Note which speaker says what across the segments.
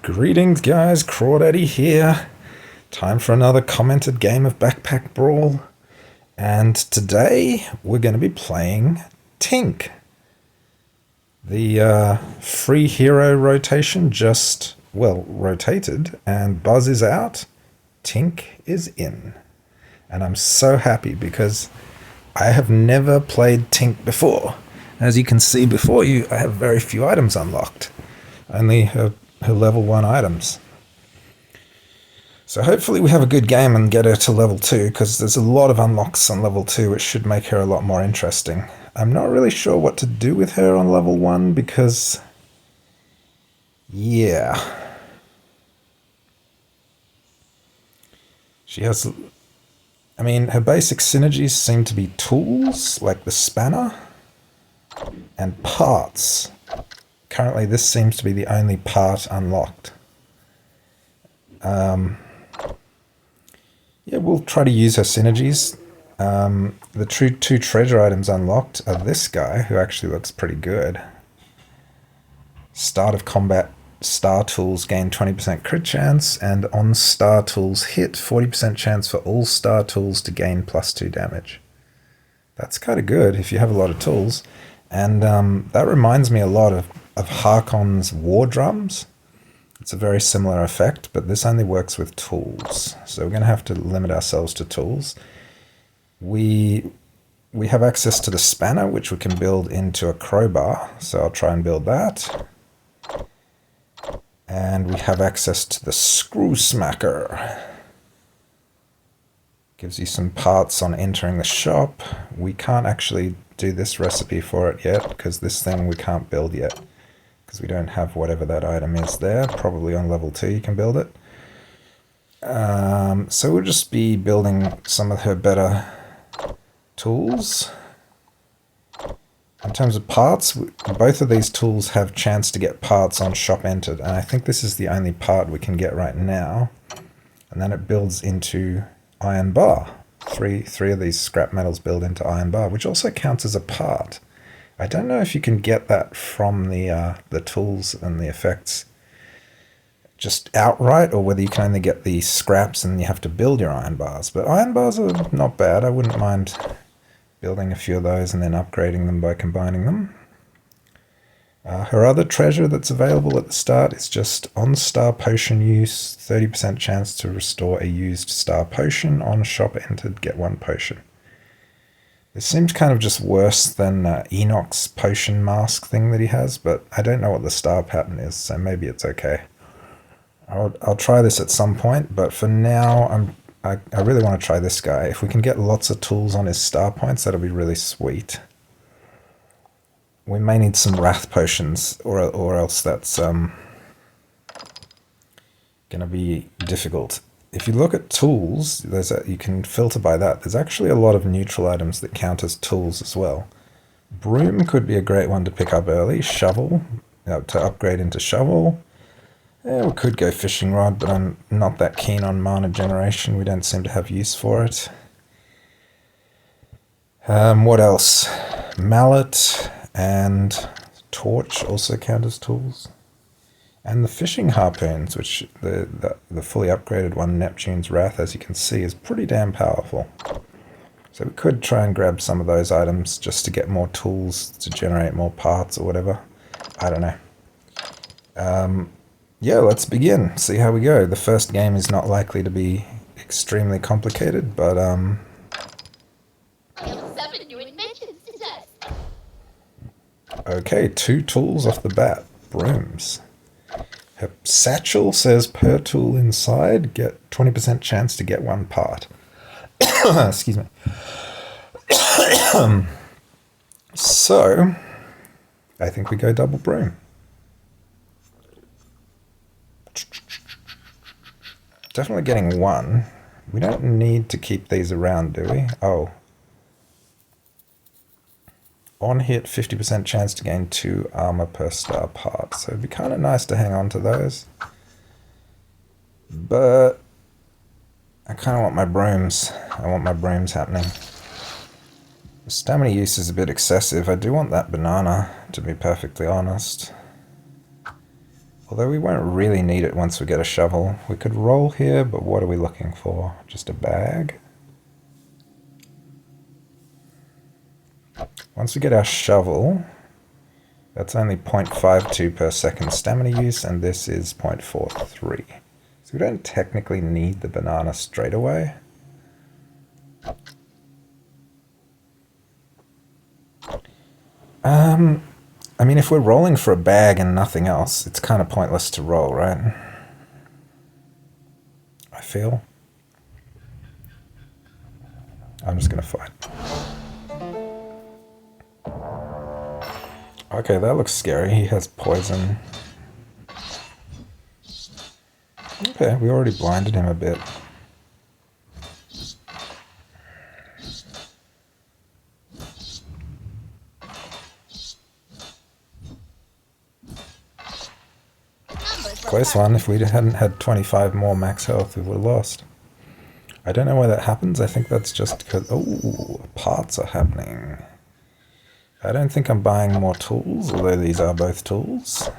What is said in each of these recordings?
Speaker 1: Greetings guys, Crawdaddy here. Time for another commented game of Backpack Brawl. And today we're going to be playing Tink. The free hero rotation just, well, rotated and Buzz is out. Tink is in. And I'm so happy because I have never played Tink before. As you can see before you, I have very few items unlocked. Only her level 1 items. So hopefully we have a good game and get her to level 2, because there's a lot of unlocks on level 2 which should make her a lot more interesting. I'm not really sure what to do with her on level 1 because... yeah. She has... I mean, her basic synergies seem to be tools, like the spanner, and parts. Currently, this seems to be the only part unlocked. Yeah, we'll try to use her synergies. The two treasure items unlocked are this guy, who actually looks pretty good. Start of combat, star tools gain 20% crit chance, and on star tools hit, 40% chance for all star tools to gain +2 damage. That's kind of good if you have a lot of tools. And that reminds me a lot of Harkon's War Drums. It's a very similar effect, but this only works with tools. So we're going to have to limit ourselves to tools. We have access to the spanner, which we can build into a crowbar. So I'll try and build that. And we have access to the screw smacker. Gives you some parts on entering the shop. We can't actually do this recipe for it yet, because this thing we can't build yet. Because we don't have whatever that item is there. Probably on level 2 you can build it. So we'll just be building some of her better tools. In terms of parts, both of these tools have chance to get parts on shop entered. And I think this is the only part we can get right now. And then it builds into iron bar. Three of these scrap metals build into iron bar, which also counts as a part. I don't know if you can get that from the tools and the effects just outright, or whether you can only get the scraps and you have to build your iron bars. But iron bars are not bad. I wouldn't mind building a few of those and then upgrading them by combining them. Her other treasure that's available at the start is just on star potion use, 30% chance to restore a used star potion. On shop entered, get 1 potion. This seems kind of just worse than Enoch's potion mask thing that he has, but I don't know what the star pattern is, so maybe it's okay. I'll try this at some point, but for now I really want to try this guy. If we can get lots of tools on his star points, that'll be really sweet. We may need some wrath potions, or else that's gonna be difficult. If you look at tools, you can filter by that. There's actually a lot of neutral items that count as tools as well. Broom could be a great one to pick up early. Shovel, to upgrade into shovel. Yeah, we could go fishing rod, but I'm not that keen on mana generation. We don't seem to have use for it. What else? Mallet and torch also count as tools. And the fishing harpoons, which the fully upgraded one, Neptune's Wrath, as you can see, is pretty damn powerful. So we could try and grab some of those items just to get more tools to generate more parts or whatever. I don't know. Yeah, let's begin. See how we go. The first game is not likely to be extremely complicated, but okay, 2 tools off the bat. Brooms. Her satchel says per tool inside, get 20% chance to get 1 part. Excuse me. So, I think we go double broom. Definitely getting 1. We don't need to keep these around, do we? Oh. On hit, 50% chance to gain 2 armor per star part. So it'd be kind of nice to hang on to those. But I kind of want my brooms. I want my brooms happening. The stamina use is a bit excessive. I do want that banana, to be perfectly honest. Although we won't really need it once we get a shovel. We could roll here, but what are we looking for? Just a bag? Once we get our shovel, that's only 0.52 per second stamina use, and this is 0.43. So we don't technically need the banana straight away. I mean, if we're rolling for a bag and nothing else, it's kind of pointless to roll, right? I feel. I'm just gonna fight. Okay, that looks scary. He has poison. Okay, we already blinded him a bit. Close one. If we hadn't had 25 more max health, we would have lost. I don't know why that happens. I think that's just because... Oh, parts are happening. I don't think I'm buying more tools, although these are both tools.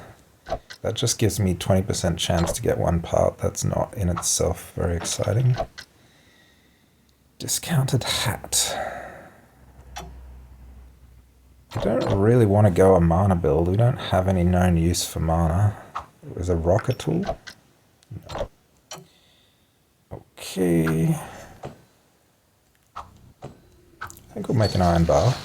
Speaker 1: That just gives me 20% chance to get one part. That's not in itself very exciting. Discounted hat. I don't really want to go a mana build. We don't have any known use for mana. Is a rocker tool? No. Okay. I think we'll make an iron bar.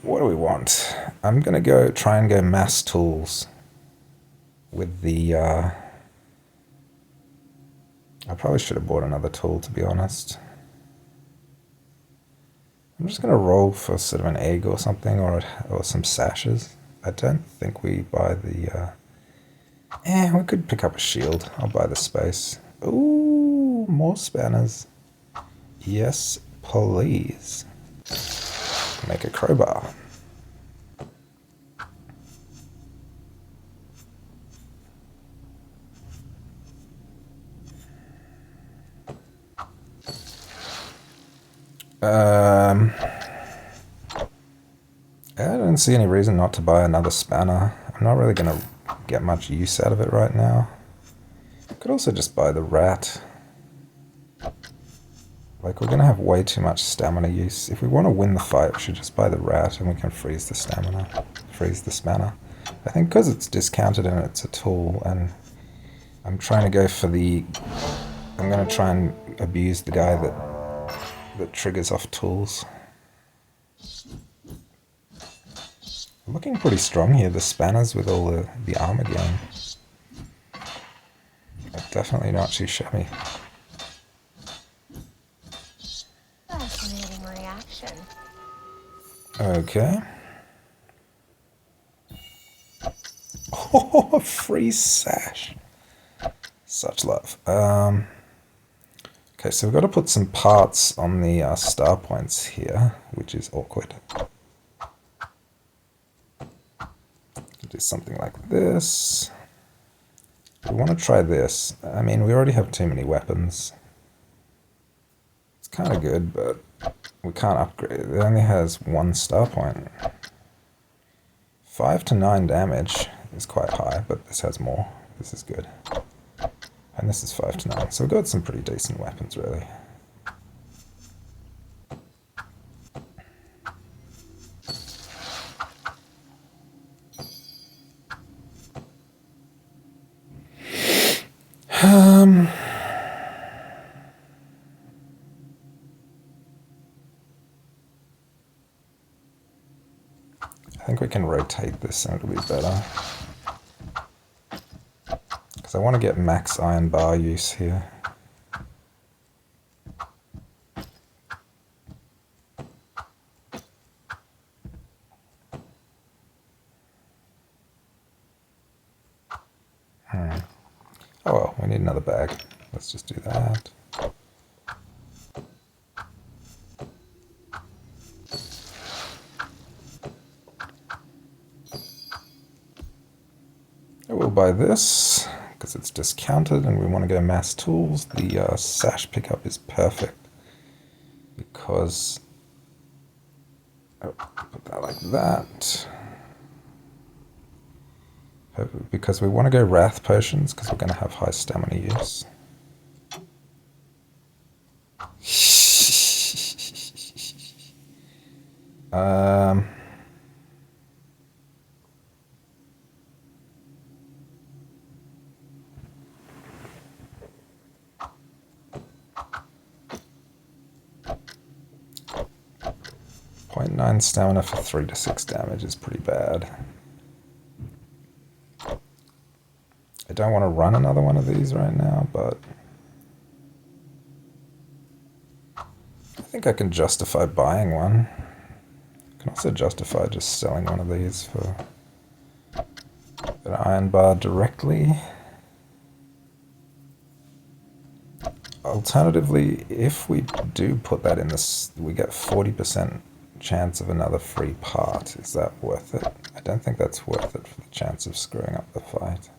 Speaker 1: What do we want? I'm gonna try and go mass tools with the I probably should have bought another tool, to be honest. I'm just gonna roll for sort of an egg or something, or some sashes. I don't think we buy the we could pick up a shield. I'll buy the space. Ooh, more spanners. Yes, please. Make a crowbar. I don't see any reason not to buy another spanner. I'm not really going to get much use out of it right now. Could also just buy the rat. Like, we're going to have way too much stamina use. If we want to win the fight, we should just buy the rat and we can freeze the stamina. Freeze the spanner. I think because it's discounted and it's a tool, and I'm trying to go for the... I'm going to try and abuse the guy that triggers off tools. Looking pretty strong here, the spanners with all the armor gain. Definitely not too shabby.
Speaker 2: Fascinating reaction.
Speaker 1: Okay. Oh, a free sash. Such love. Okay, so we've got to put some parts on the star points here, which is awkward. Do something like this. We want to try this. I mean, we already have too many weapons. It's kind of good, but we can't upgrade. It only has one star point. 5 to 9 damage is quite high, but this has more. This is good. And this is 5 to 9. So we've got some pretty decent weapons, really. I think we can rotate this and it'll be better. Because I want to get max iron bar use here. Oh well, we need another bag. Let's just do that. I will buy this because it's discounted and we want to go mass tools. The sash pickup is perfect because... Oh, put that like that. because we want to go Wrath Potions because we're going to have high stamina use. 0.9 stamina for 3 to 6 damage is pretty bad. I don't want to run another one of these right now, but I think I can justify buying one. I can also justify just selling one of these for an iron bar directly. Alternatively, if we do put that in this, we get 40% chance of another free part. Is that worth it? I don't think that's worth it for the chance of screwing up the fight.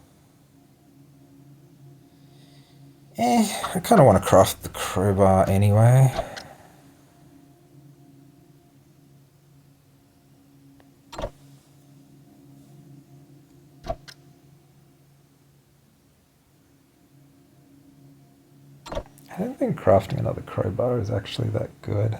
Speaker 1: I kind of want to craft the crowbar anyway. I don't think crafting another crowbar is actually that good.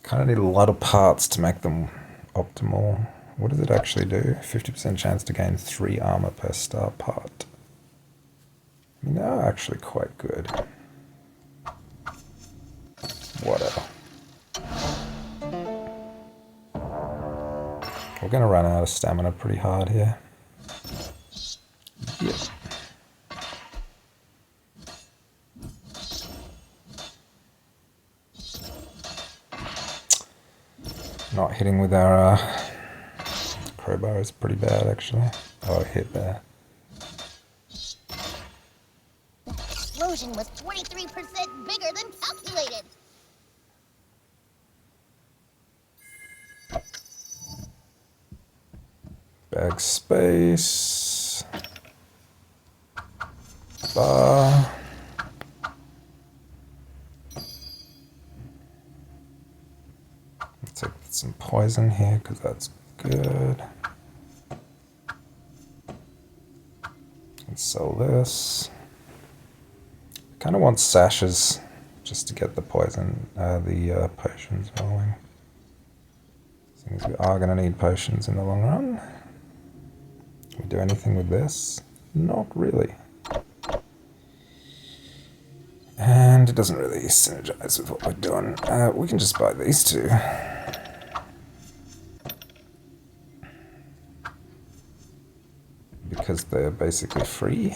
Speaker 1: Kind of need a lot of parts to make them optimal. What does it actually do? 50% chance to gain 3 armor per star part. I mean, they are actually quite good. Whatever. We're going to run out of stamina pretty hard here. Yep. Not hitting with our crowbar is pretty bad, actually. Oh, I hit there.
Speaker 2: The explosion was 23% bigger than calculated.
Speaker 1: Bag space. Bar. Let's take some poison here because that's good. Let's sell this. Kind of want sashes just to get the poison, the potions rolling. Since we are going to need potions in the long run. Can we do anything with this? Not really. And it doesn't really synergize with what we're doing. We can just buy these two. Because they're basically free.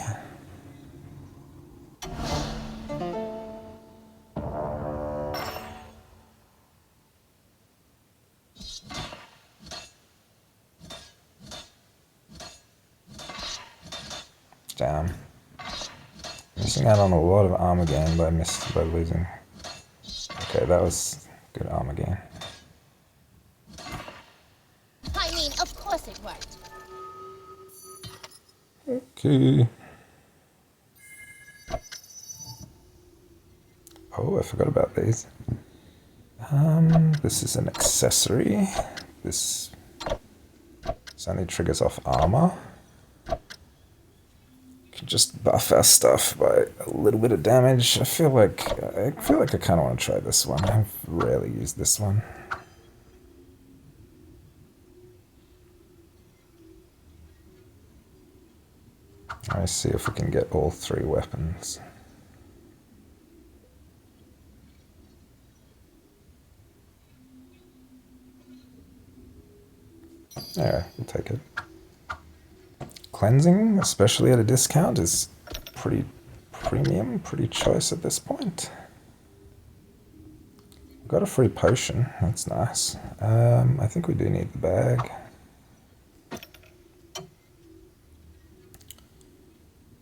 Speaker 1: Damn. Missing out on a lot of armor gain by losing. Okay, that was good armor gain.
Speaker 2: I mean, of course it worked.
Speaker 1: Okay. Oh, I forgot about these. This is an accessory. This only triggers off armor. Can just buff our stuff by a little bit of damage. I feel like I kind of want to try this one. I've rarely used this one. Let's see if we can get all 3 weapons. Yeah, we'll take it. Cleansing, especially at a discount, is pretty premium, pretty choice at this point. Got a free potion, that's nice. I think we do need the bag.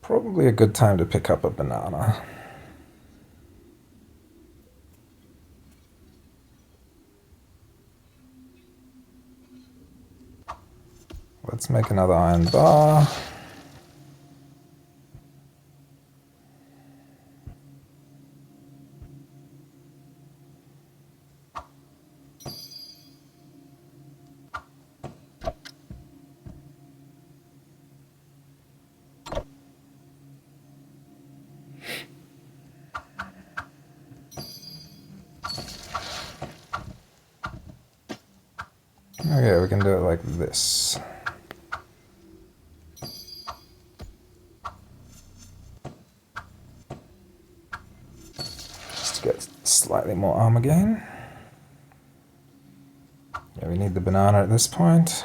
Speaker 1: Probably a good time to pick up a banana. Let's make another iron bar. Okay, we can do it like this. Just to get slightly more armor gain. Yeah, we need the banana at this point.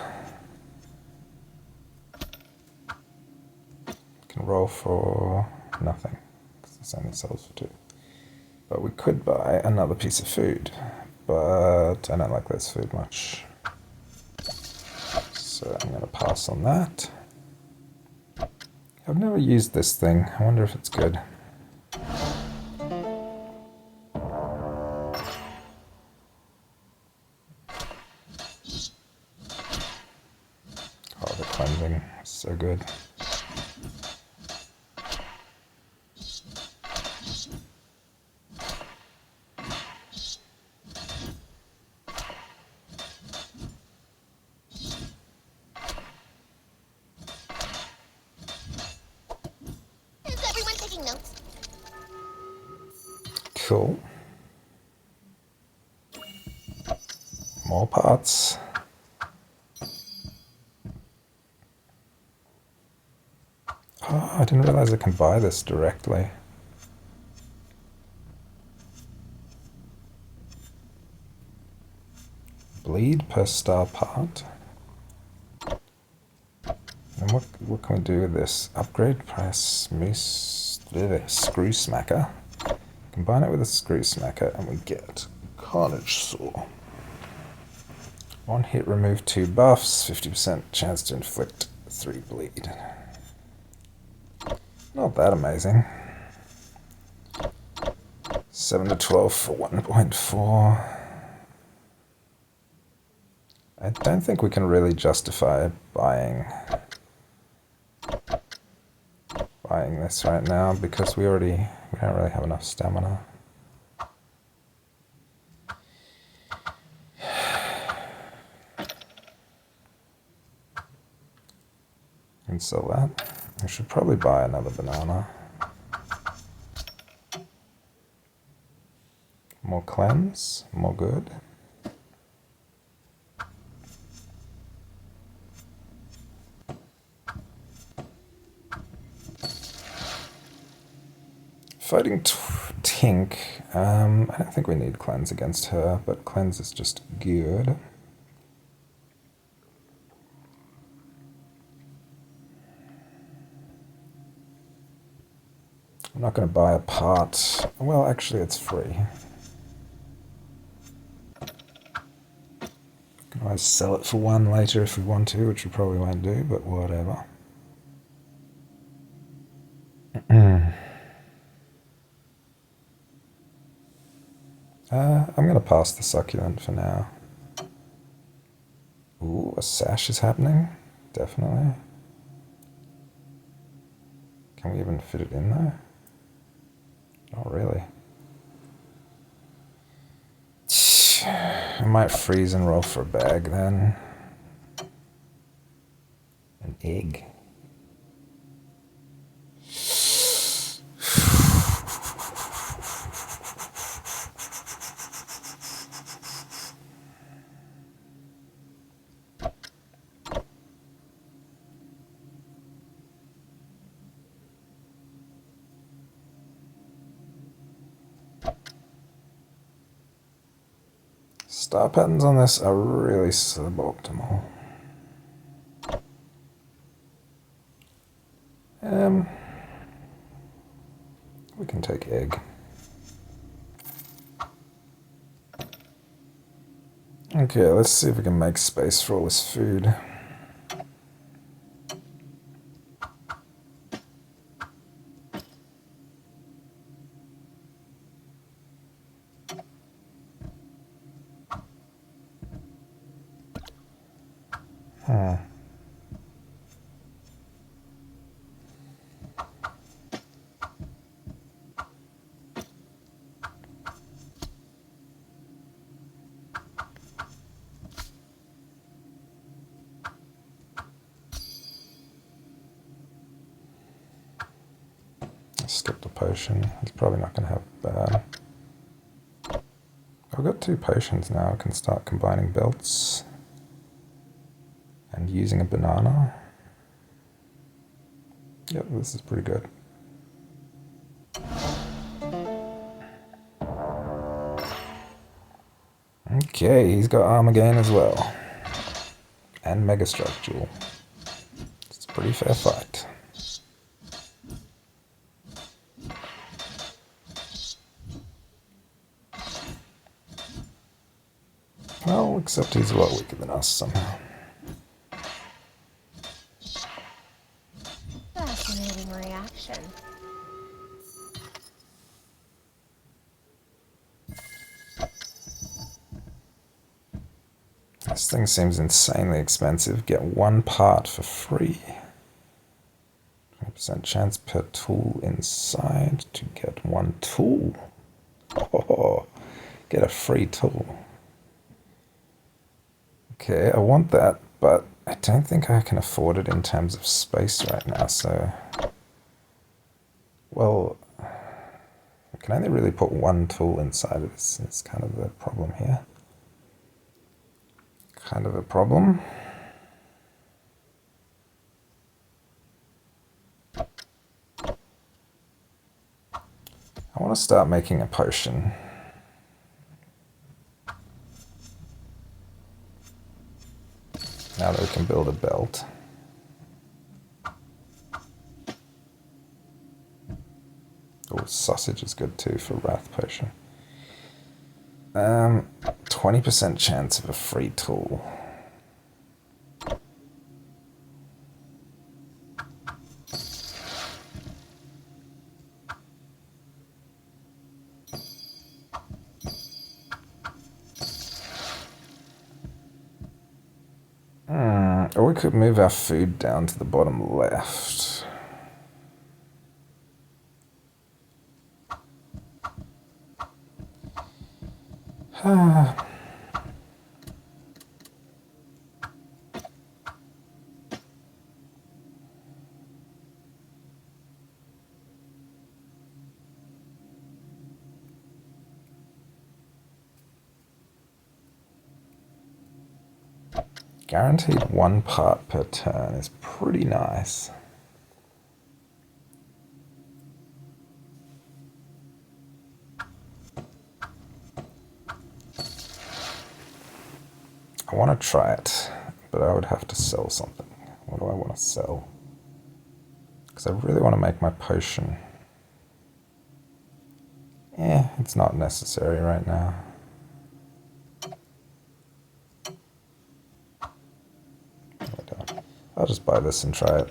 Speaker 1: Can roll for nothing, because this only sells for 2. But we could buy another piece of food, but I don't like this food much. So I'm going to pass on that. I've never used this thing. I wonder if it's good. Oh, the cleansing is so good.
Speaker 2: Is everyone taking notes?
Speaker 1: Cool. More parts. Oh, I didn't realize I can buy this directly. Bleed per star part. And what can we do with this? Upgrade price screw smacker. Combine it with a screw smacker and we get Carnage Saw. 1 hit, remove 2 buffs, 50% chance to inflict 3 bleed. Not that amazing. 7 to 12 for 1.4. I don't think we can really justify buying this right now because we don't really have enough stamina. And sell that. I should probably buy another banana. More cleanse, more good. Fighting Tink. I don't think we need cleanse against her, but cleanse is just good. I'm not going to buy a part. Well, actually, it's free. Can always sell it for 1 later if we want to, which we probably won't do, but whatever. I'm going to pass the succulent for now. Ooh, a sash is happening. Definitely. Can we even fit it in there? Not really. I might freeze and roll for a bag then. An egg. Star patterns on this are really suboptimal. We can take egg. Okay, let's see if we can make space for all this food. Skip the potion. He's probably not going to have bad. I've got 2 potions now. I can start combining belts. And using a banana. Yep, this is pretty good. Okay, he's got armor gain as well. And Mega Strike Jewel. It's a pretty fair fight. Well, except he's a lot weaker than us somehow.
Speaker 2: Fascinating reaction.
Speaker 1: This thing seems insanely expensive. Get one part for free. 20% chance per tool inside to get one tool. Oh, get a free tool. Okay, I want that, but I don't think I can afford it in terms of space right now, so... Well, I can only really put one tool inside of this. It's kind of the problem here. Kind of a problem. I want to start making a potion. Now that we can build a belt. Oh, sausage is good too for Wrath Potion. 20% chance of a free tool. Or we could move our food down to the bottom left. Guaranteed one part per turn is pretty nice. I want to try it, but I would have to sell something. What do I want to sell? Because I really want to make my potion. It's not necessary right now. I'll just buy this and try it.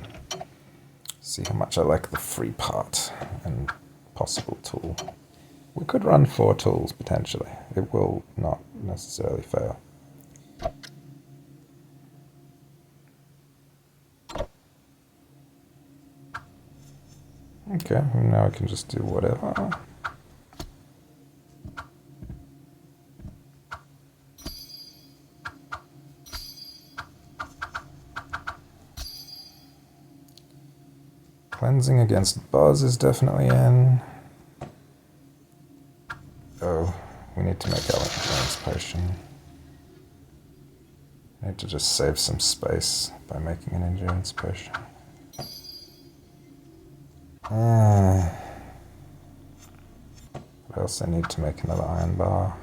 Speaker 1: See how much I like the free part and possible tool. We could run 4 tools potentially. It will not necessarily fail. Okay, now I can just do whatever. Cleansing against buzz is definitely in. Oh, we need to make our endurance potion. I need to just save some space by making an endurance potion. What else? I need to make another iron bar.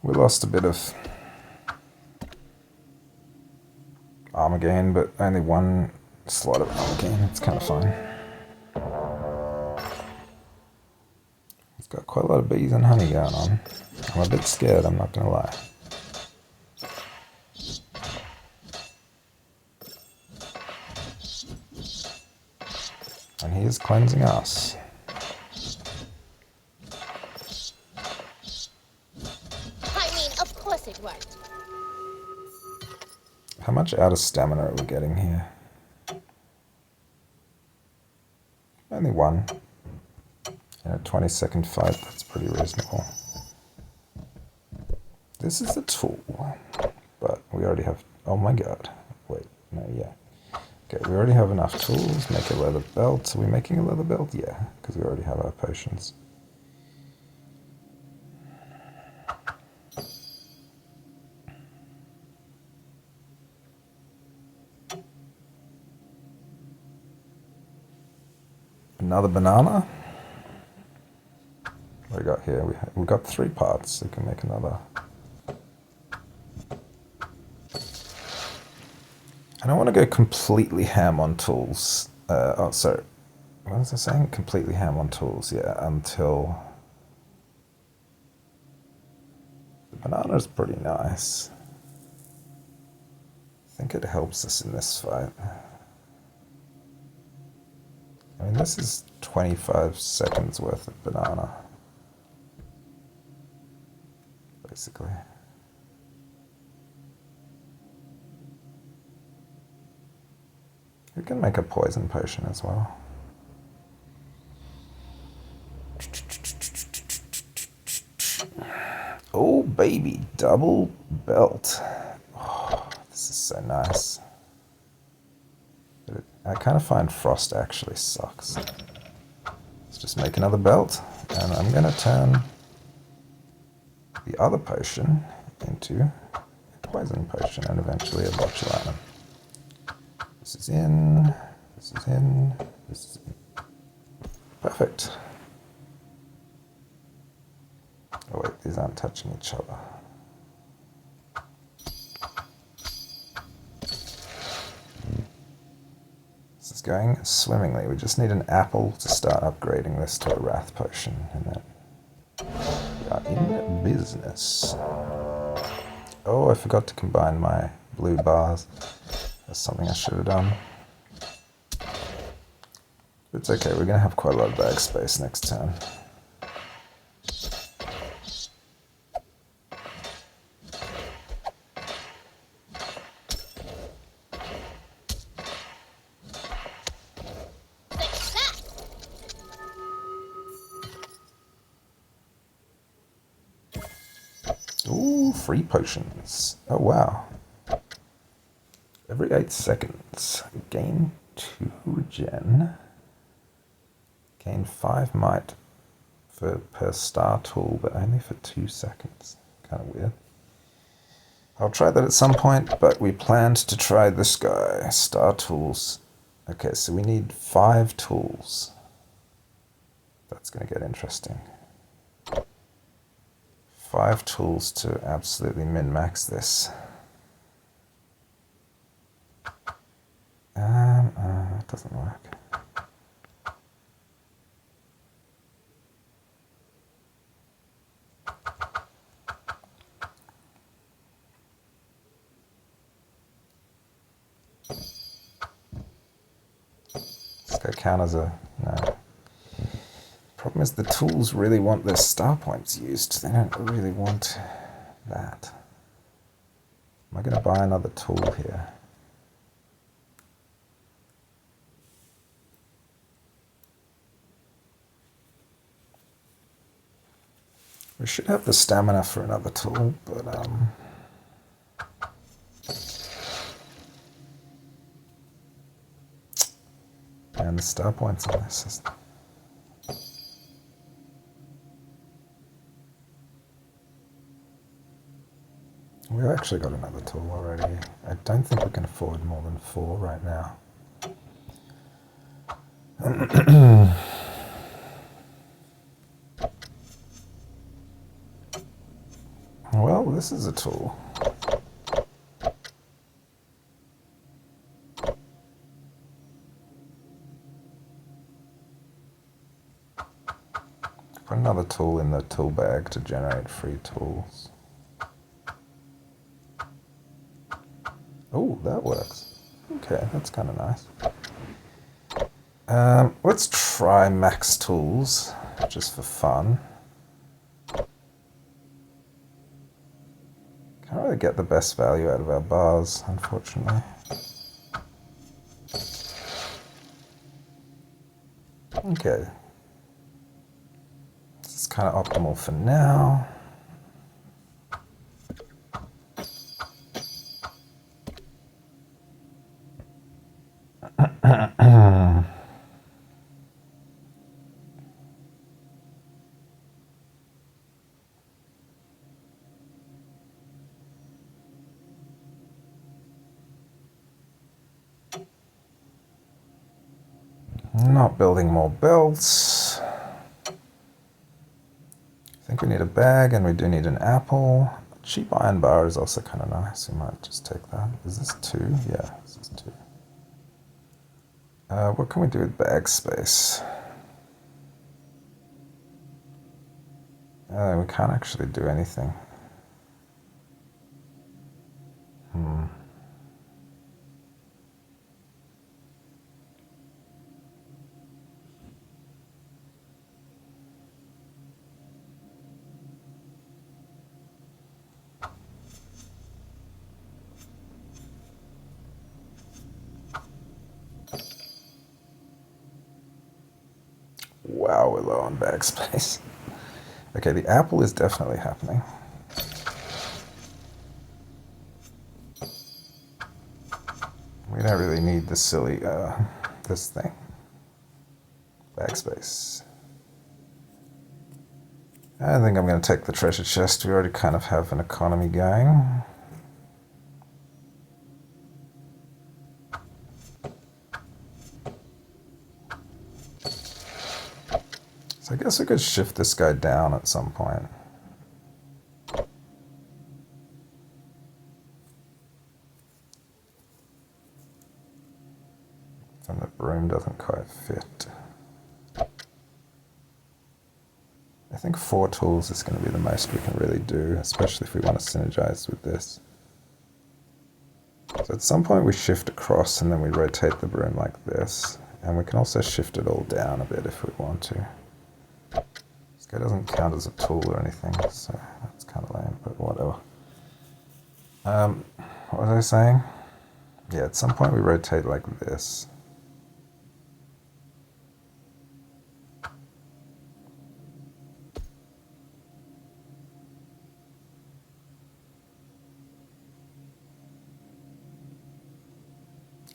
Speaker 1: We lost a bit of armor gain, but only one slot of armor gain. It's kind of fine. It's got quite a lot of bees and honey going on. I'm a bit scared, I'm not going to lie. And he is cleansing us. much out of stamina are we getting here? Only one. In a 20-second fight, that's pretty reasonable. This is a tool, but we already have... Oh my god. Wait, no, yeah. Okay, we already have enough tools. Make a leather belt. Are we making a leather belt? Yeah, because we already have our potions. Another banana. What do we got here? We got 3 parts, so we can make another. I don't want to go completely ham on tools. Oh, sorry. What was I saying? Completely ham on tools, yeah, until... The banana's pretty nice. I think it helps us in this fight. I mean, this is 25 seconds worth of banana. Basically. We can make a poison potion as well. Oh baby, double belt. Oh, this is so nice. I kind of find frost actually sucks. Let's just make another belt, and I'm going to turn the other potion into a poison potion and eventually a botulinum. This is in, this is in, this is in. Perfect. Oh wait, these aren't touching each other. This is going swimmingly. We just need an apple to start upgrading this to a wrath potion, and then we are in business. Oh, I forgot to combine my blue bars. That's something I should have done. It's okay, we're going to have quite a lot of bag space next turn. Ooh, free potions. Oh wow. Every 8 seconds, gain 2 regen. Gain 5 might per star tool, but only for 2 seconds. Kind of weird. I'll try that at some point, but we planned to try this guy. Star tools. Okay, so we need 5 tools. That's going to get interesting. 5 tools to absolutely min-max this. It doesn't work. This guy count as a... no. Problem is the tools really want their star points used. They don't really want that. Am I going to buy another tool here? We should have the stamina for another tool, but and the star points on this is... We've actually got another tool already. I don't think we can afford more than 4 right now. Well, this is a tool. Put another tool in the tool bag to generate free tools. Oh, that works. Okay, that's kind of nice. Let's try max tools, just for fun. Can't really get the best value out of our bars, unfortunately. Okay. This is kind of optimal for now. Not building more belts. I think we need a bag and we do need an apple. A cheap iron bar is also kind of nice. We might just take that. Is this 2? Yeah, this is 2. What can we do with bag space? We can't actually do anything. Wow, we're low on bag space. Okay, the apple is definitely happening. We don't really need the silly, this thing. Bag space. I think I'm going to take the treasure chest. We already kind of have an economy going. So I guess we could shift this guy down at some point. And the broom doesn't quite fit. I think 4 tools is going to be the most we can really do, especially if we want to synergize with this. So at some point we shift across and then we rotate the broom like this. And we can also shift it all down a bit if we want to. This guy doesn't count as a tool or anything, so that's kind of lame, but whatever. What was I saying? Yeah, at some point we rotate like this.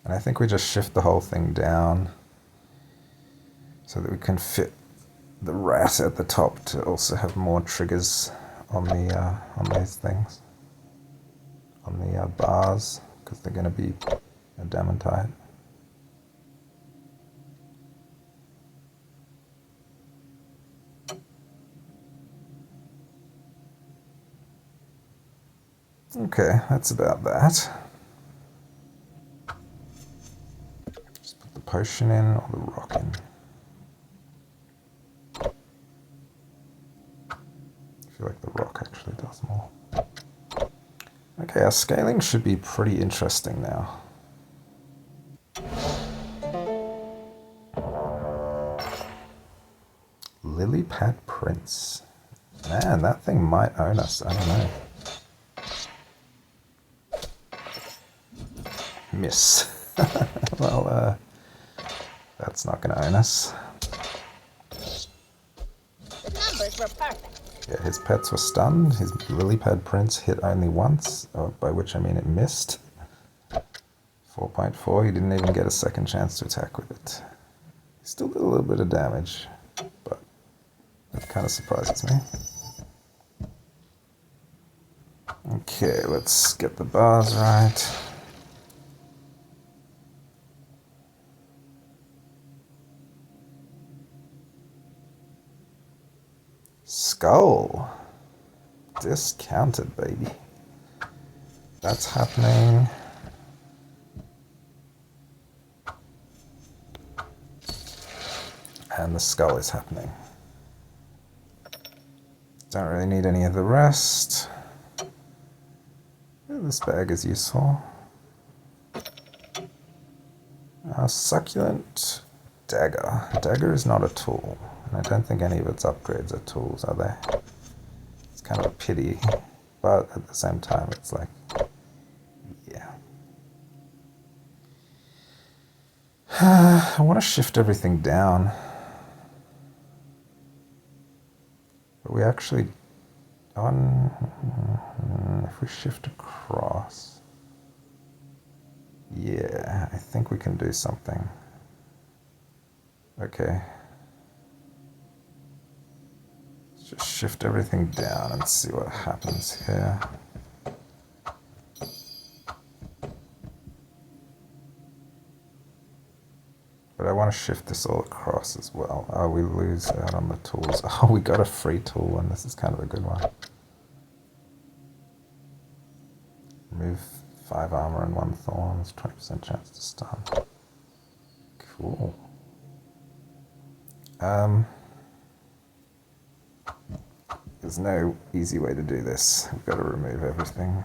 Speaker 1: And I think we just shift the whole thing down so that we can fit the rat at the top to also have more triggers on these things, on the bars, because they're going to be adamantite. Okay, that's about that. Just put the potion in or the rock in. I feel like the rock actually does more. Okay, our scaling should be pretty interesting now. Lily pad prince. Man, that thing might own us. I don't know. Miss. Well, that's not going to own us.
Speaker 2: The numbers were perfect.
Speaker 1: Yeah, his pets were stunned. His lily pad prince hit only once, by which I mean it missed. 4.4, he didn't even get a second chance to attack with it. He still did a little bit of damage, but that kind of surprises me. Okay, let's get the bars right. Skull. Discounted, baby. That's happening. And the skull is happening. Don't really need any of the rest. Yeah, this bag is useful. Succulent dagger. Dagger is not a tool. And I don't think any of its upgrades are tools, are they? It's kind of a pity, but at the same time, it's like I want to shift everything down. But we actually... if we shift across... Yeah, I think we can do something. Okay. Let's just shift everything down and see what happens here. But I want to shift this all across as well. Oh, we lose out on the tools. Oh, we got a free tool, and this is kind of a good one. Remove 5 armor and 1 thorns, 20% chance to stun. Cool. There's no easy way to do this. We've got to remove everything.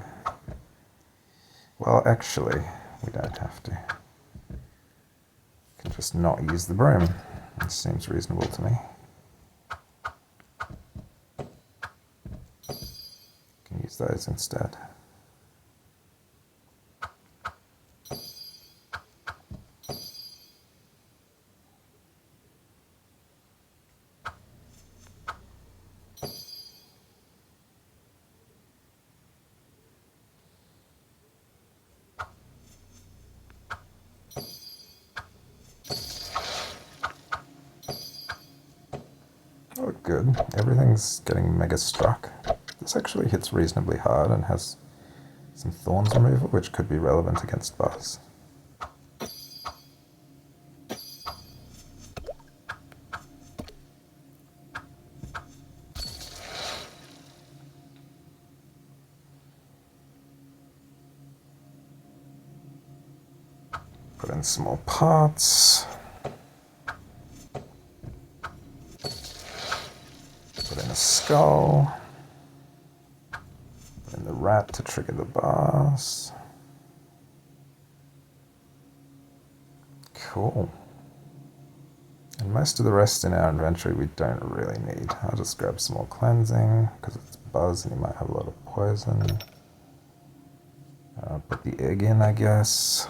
Speaker 1: Well, actually, we don't have to. We can just not use the broom. It seems reasonable to me. Can use those instead. Oh, good. Everything's getting mega struck. This actually hits reasonably hard and has some thorns removal, which could be relevant against Buzz. Put in some more parts. Put in a skull. Put in the rat to trigger the boss. Cool. And most of the rest in our inventory we don't really need. I'll just grab some more cleansing, because it's Buzz and he might have a lot of poison. Put the egg in, I guess.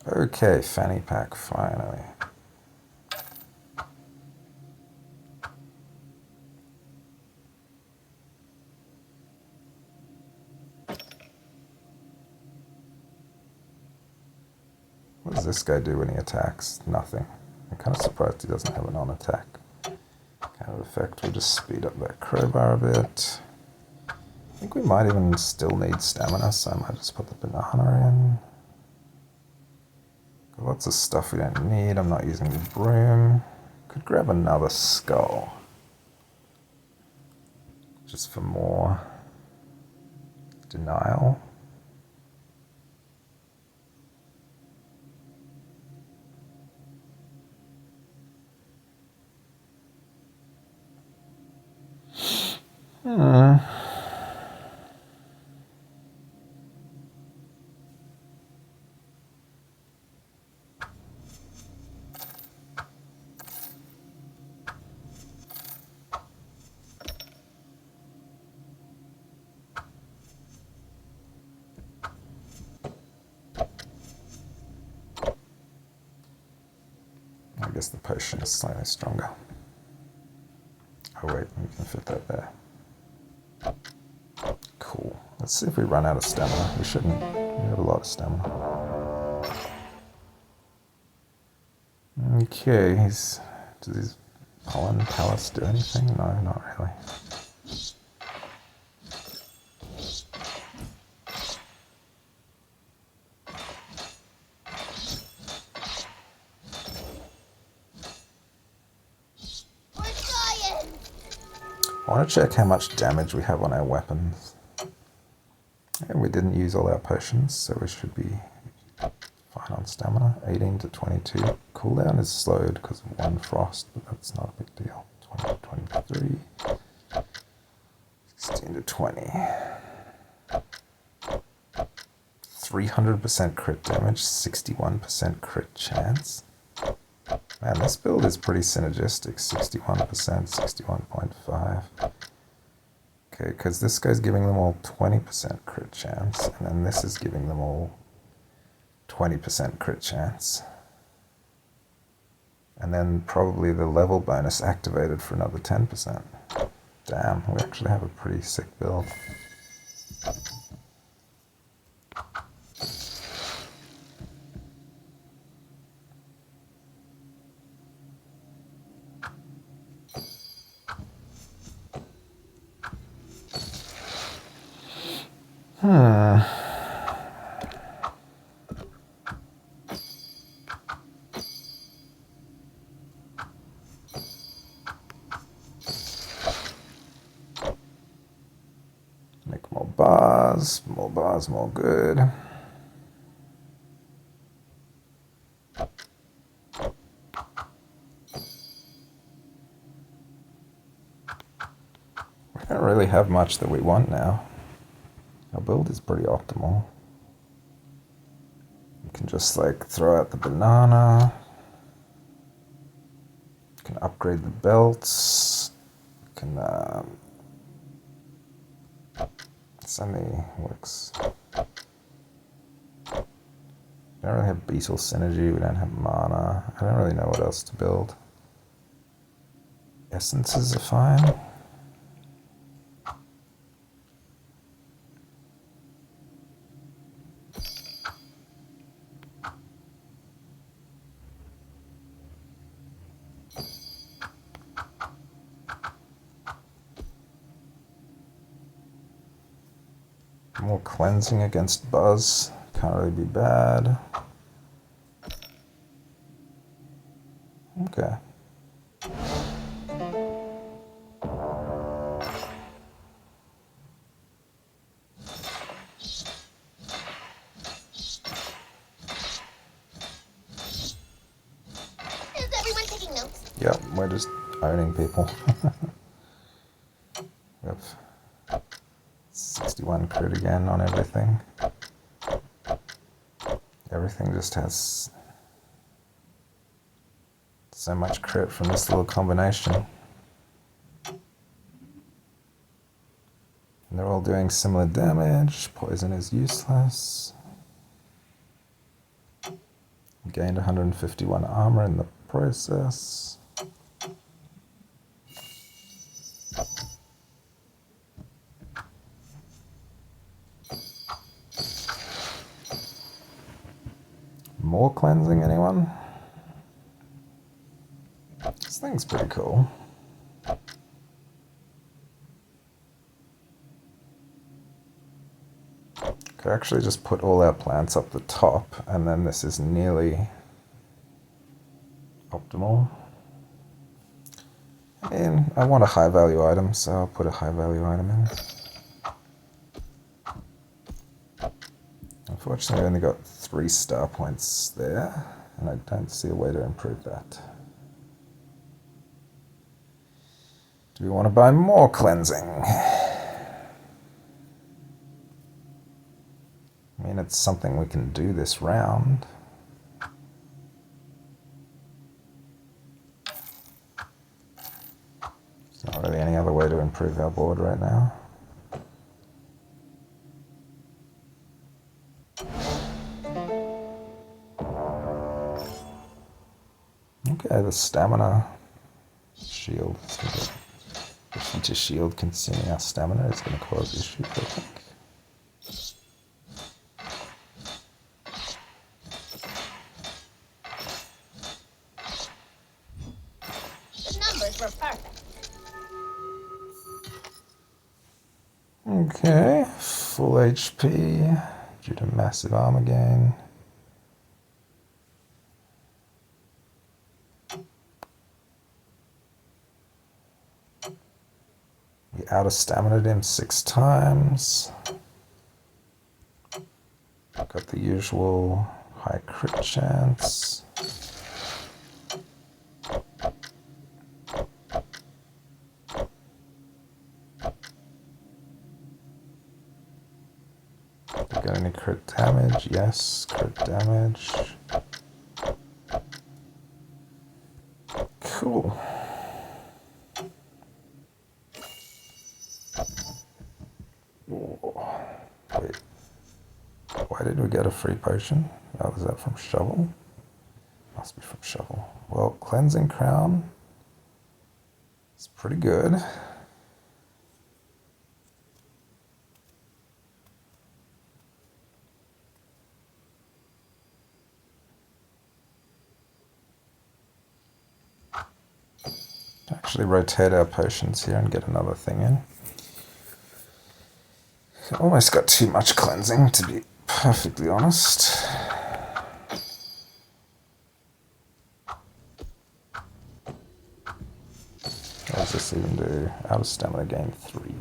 Speaker 1: Okay, fanny pack, finally. What does this guy do when he attacks? Nothing. I'm kind of surprised he doesn't have an on-attack kind of effect. We'll just speed up that crowbar a bit. I think we might even still need stamina, so I might just put the banana in. Got lots of stuff we don't need. I'm not using the broom. Could grab another skull. Just for more denial. I guess the potion is slightly stronger. Oh wait, we can fit that there. Cool. Let's see if we run out of stamina. We shouldn't. We have a lot of stamina. Okay, does his pollen palace do anything? No, not really. I want to check how much damage we have on our weapons. And we didn't use all our potions, so we should be fine on stamina. 18 to 22. Cooldown is slowed because of 1 frost, but that's not a big deal. 20 to 23. 16 to 20. 300% crit damage, 61% crit chance. Man, this build is pretty synergistic. 61%, 61.5. Okay, because this guy's giving them all 20% crit chance, and then this is giving them all 20% crit chance. And then probably the level bonus activated for another 10%. Damn, we actually have a pretty sick build. Make more bars, more good. We don't really have much that we want now. Our build is pretty optimal. You can just like throw out the banana. You can upgrade the belts. You can Sunny works. We don't really have beetle synergy, we don't have mana. I don't really know what else to build. Essences are fine. More cleansing against Buzz. Can't really be bad. Okay.
Speaker 2: Is everyone taking notes?
Speaker 1: Yep, we're just owning people. We have 61 crit again on everything. Everything just has so much crit from this little combination. And they're all doing similar damage. Poison is useless. Gained 151 armor in the process. More cleansing, anyone? This thing's pretty cool. Could actually just put all our plants up the top, and then this is nearly optimal. And I want a high value item, so I'll put a high value item in. Unfortunately, we only got 3 star points there, and I don't see a way to improve that. Do we want to buy more cleansing? I mean, it's something we can do this round. There's not really any other way to improve our board right now. Okay, the stamina shield. The feature shield consuming our stamina is going to cause issues, I think.
Speaker 2: The numbers were perfect.
Speaker 1: Okay, full HP due to massive armor gain. We out of stamina'd him 6 times. Got the usual high crit chance. Did we get any crit damage? Yes, crit damage. Cool. Wait. Why did we get a free potion? Oh, was that from Shovel? Must be from Shovel. Well, Cleansing Crown is pretty good. Actually rotate our potions here and get another thing in. Almost got too much cleansing, to be perfectly honest. What does this even do? Out of stamina gain 3.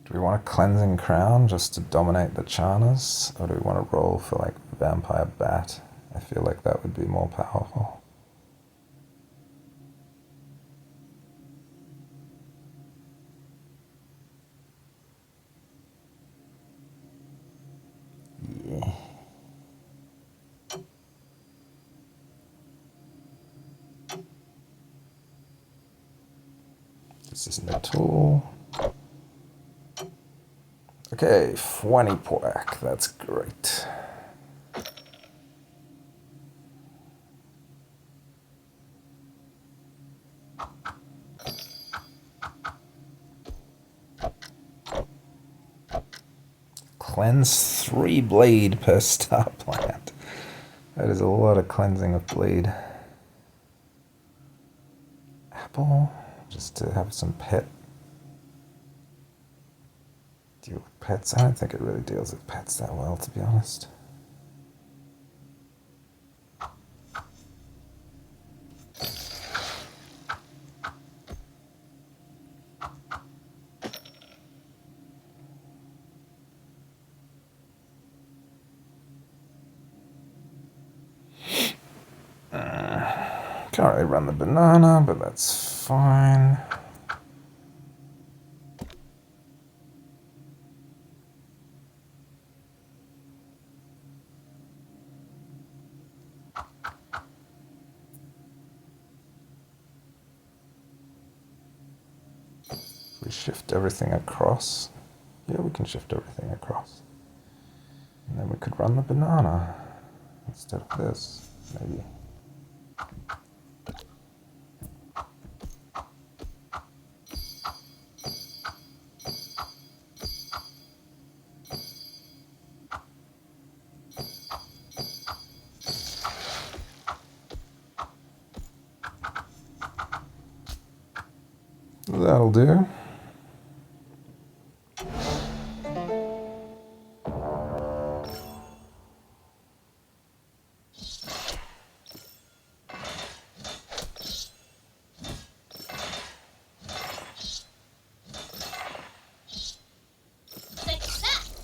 Speaker 1: Do we want a Cleansing Crown just to dominate the Charners? Or do we want to roll for like Vampire Bat? I feel like that would be more powerful. Yeah. This isn't a tool. Okay, 20 Poak, that's great. Cleanse 3 bleed per star plant. That is a lot of cleansing of bleed. Apple, just to have some pet. Deal with pets. I don't think it really deals with pets that well, to be honest. Can't really run the banana, but that's fine. We shift everything across. Yeah, we can shift everything across. And then we could run the banana instead of this, maybe. That'll do.
Speaker 2: Success!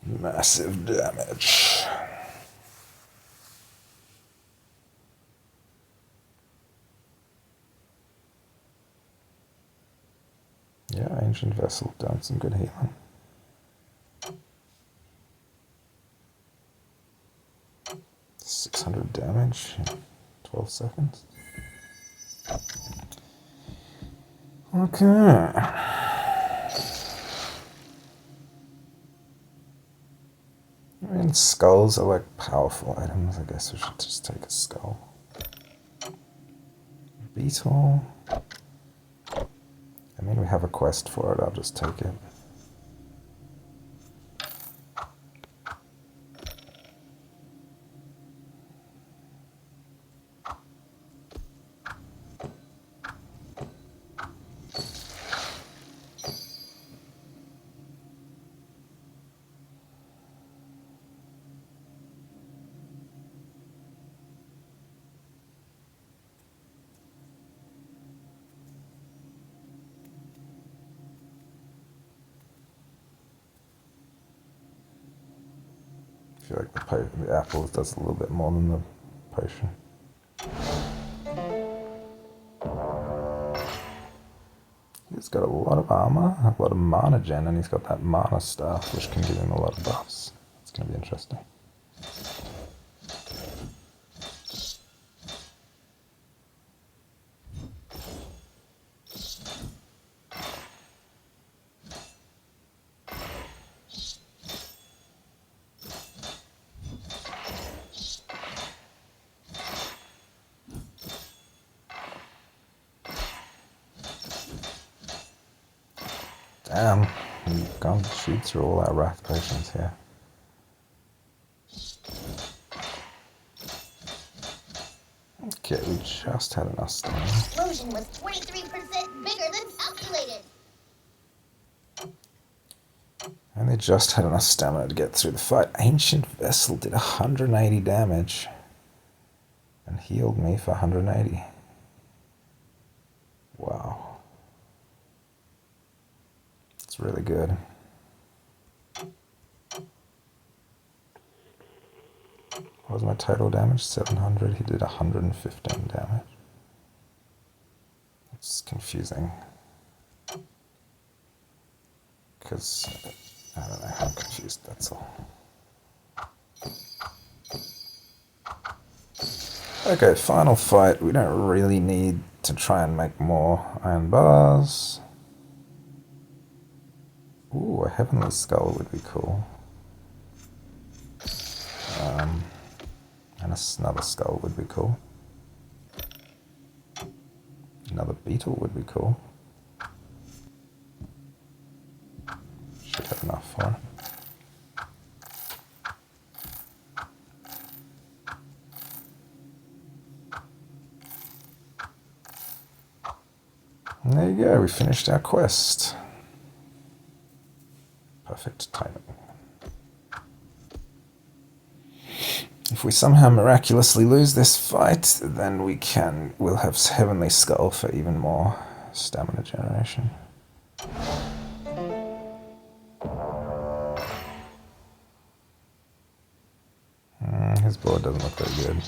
Speaker 1: Massive damage. Yeah, Ancient Vessel done some good healing. $600 damage in 12 seconds. Okay. I mean, skulls are like powerful items. I guess we should just take a skull. Beetle. I mean, we have a quest for it. I'll just take it. feel like the apple does a little bit more than the potion. He's got a lot of armor, a lot of mana gen, and he's got that mana staff, which can give him a lot of buffs. It's going to be interesting. Damn, we've gone to shoot through all our wrath potions here. Okay, we just had enough stamina.
Speaker 2: Explosion was 23% bigger than calculated.
Speaker 1: And they just had enough stamina to get through the fight. Ancient Vessel did 180 damage and healed me for 180. Wow. It's really good. What was my total damage? 700. He did 115 damage. It's confusing. Because, I don't know, I'm confused, that's all. Okay, final fight. We don't really need to try and make more iron bars. Ooh, a heavenly skull would be cool. And another skull would be cool. Another beetle would be cool. Should have enough for it. And there you go, we finished our quest. Perfect timing. If we somehow miraculously lose this fight, then we'll have Heavenly Skull for even more stamina generation. His board doesn't look very good.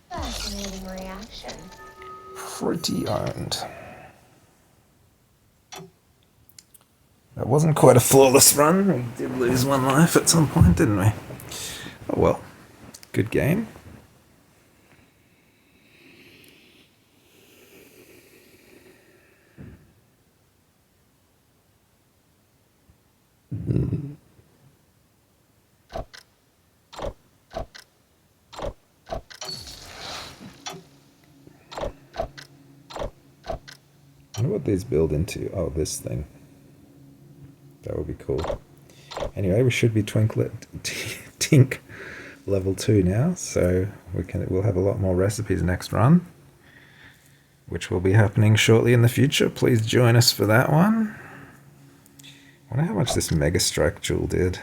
Speaker 2: Fascinating reaction.
Speaker 1: Pretty owned. That wasn't quite a flawless run. We did lose one life at some point, didn't we? Oh well. Good game. I wonder what these build into. Oh, this thing. That would be cool. Anyway, we should be Tink level 2 now, so we'll have a lot more recipes next run, which will be happening shortly in the future. Please join us for that one. I wonder how much this Mega Strike Jewel did.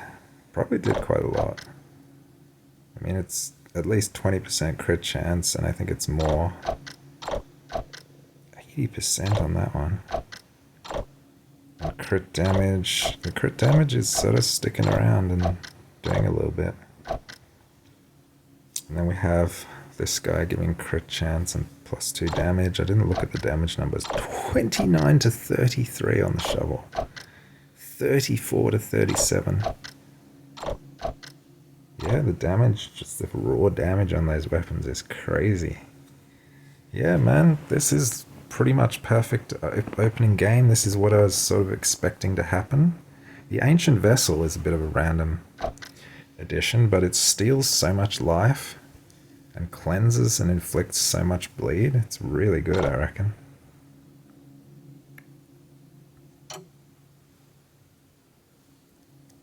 Speaker 1: Probably did quite a lot. I mean, it's at least 20% crit chance, and I think it's more. 80% on that one. And crit damage. The crit damage is sort of sticking around and doing a little bit. And then we have this guy giving crit chance and +2 damage. I didn't look at the damage numbers. 29 to 33 on the shovel. 34 to 37. Yeah, the damage, just the raw damage on those weapons is crazy. Yeah, man, this is pretty much perfect opening game. This is what I was sort of expecting to happen. The Ancient Vessel is a bit of a random addition, but it steals so much life and cleanses and inflicts so much bleed. It's really good, I reckon.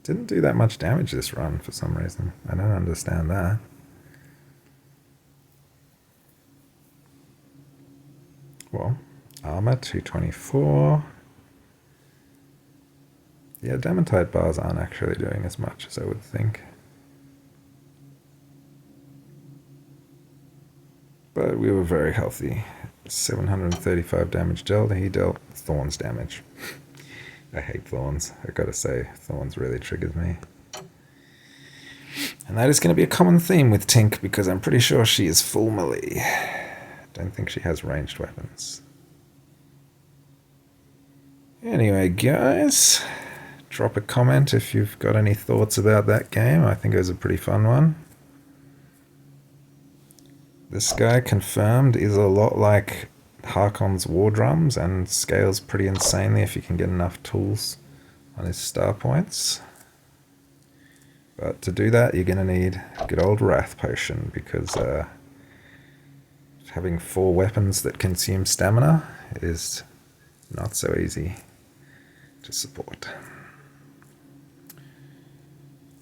Speaker 1: Didn't do that much damage this run for some reason. I don't understand that. Well, armor 224. Yeah, Damantite bars aren't actually doing as much as I would think. But we were very healthy. 735 damage dealt. He dealt Thorns damage. I hate Thorns. I gotta say, Thorns really triggers me. And that is going to be a common theme with Tink, because I'm pretty sure she is full melee. Don't think she has ranged weapons. Anyway, guys, drop a comment if you've got any thoughts about that game. I think it was a pretty fun one. This guy, confirmed, is a lot like Harkon's War Drums and scales pretty insanely if you can get enough tools on his star points. But to do that, you're going to need a good old Wrath Potion, because having 4 weapons that consume stamina is not so easy to support.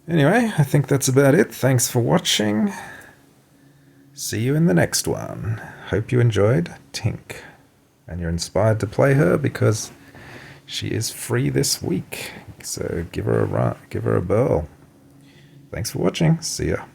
Speaker 1: Anyway, I think that's about it. Thanks for watching. See you in the next one. Hope you enjoyed Tink, and you're inspired to play her because she is free this week. So give her a run, give her a burl. Thanks for watching. See ya.